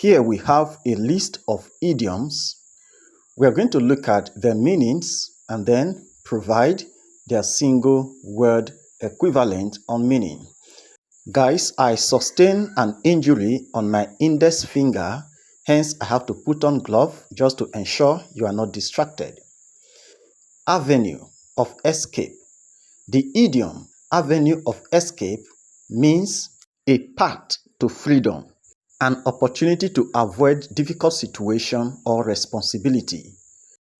Here we have a list of idioms. We are going to look at their meanings and then provide their single word equivalent on meaning. Guys, I sustained an injury on my index finger, hence I have to put on glove just to ensure you are not distracted. Avenue of escape. The idiom avenue of escape means a path to freedom, an opportunity to avoid difficult situation or responsibility.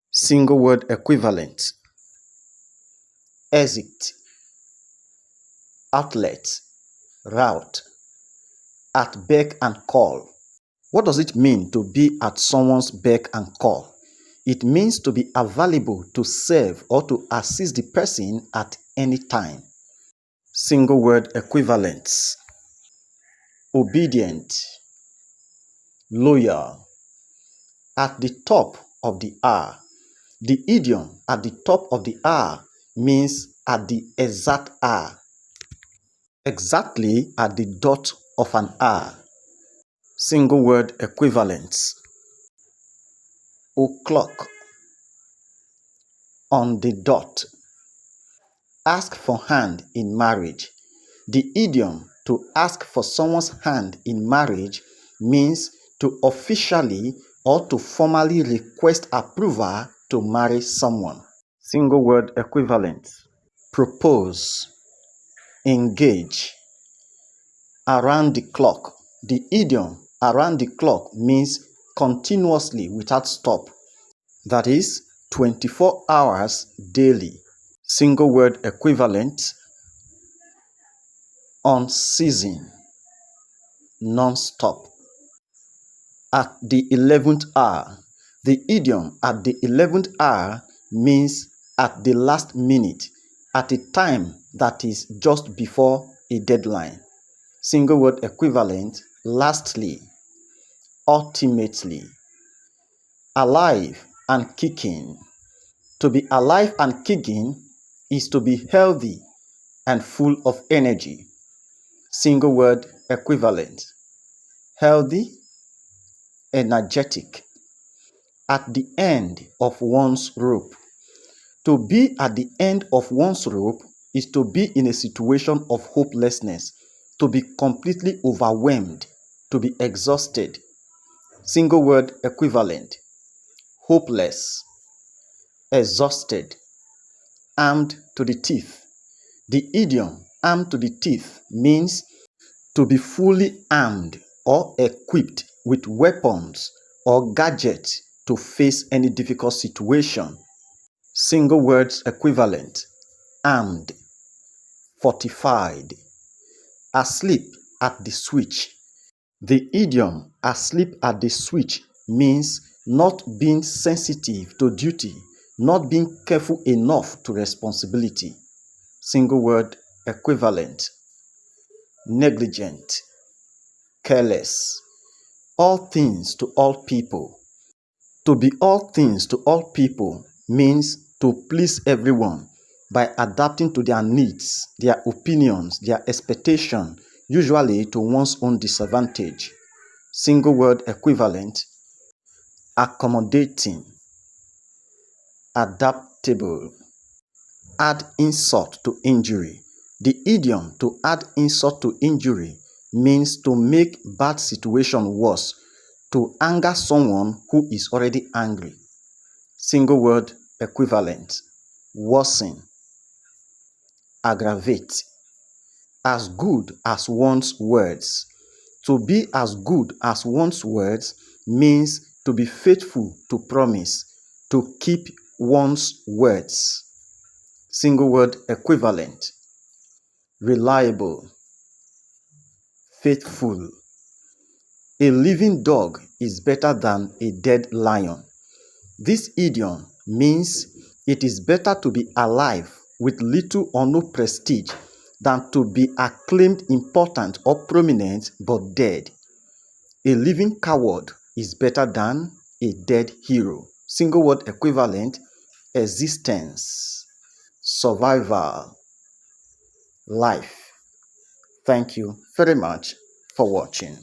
Single word equivalent. Exit, outlet, route, at beck and call. What does it mean to be at someone's beck and call? It means to be available to serve or to assist the person at any time. Single word equivalents. Obedient, loyal, at the top of the hour. The idiom at the top of the hour means at the exact hour, exactly at the dot of an hour. Single word equivalents. O'clock, on the dot. Ask for hand in marriage. The idiom to ask for someone's hand in marriage means to officially or to formally request approval to marry someone. Single word equivalent. Propose, engage, around the clock. The idiom around the clock means continuously without stop. That is 24 hours daily. Single word equivalent. Unceasing, non-stop. At the 11th hour. The idiom at the 11th hour means at the last minute, at a time that is just before a deadline. Single word equivalent. Lastly, ultimately. Alive and kicking. To be alive and kicking is to be healthy and full of energy. Single word equivalent. Healthy, energetic. At the end of one's rope. To be at the end of one's rope is to be in a situation of hopelessness, to be completely overwhelmed, to be exhausted. Single word equivalent. Hopeless, exhausted, armed to the teeth. The idiom armed to the teeth means to be fully armed or equipped with weapons or gadgets to face any difficult situation. Single words equivalent. Armed, fortified, asleep at the switch. The idiom asleep at the switch means not being sensitive to duty, not being careful enough to responsibility. Single word equivalent. Negligent, careless, all things to all people. To be all things to all people means to please everyone by adapting to their needs, their opinions, their expectations, usually to one's own disadvantage. Single word equivalent. Accommodating, adaptable. Add insult to injury. The idiom to add insult to injury means to make bad situation worse, to anger someone who is already angry. Single word equivalent. Worsen, aggravate. As good as one's words. To be as good as one's words means to be faithful to promise, to keep one's words. Single word equivalent. Reliable, faithful. A living dog is better than a dead lion. This idiom means it is better to be alive with little or no prestige than to be acclaimed important or prominent but dead. A living coward is better than a dead hero. Single word equivalent. Existence, survival, life. Thank you very much for watching.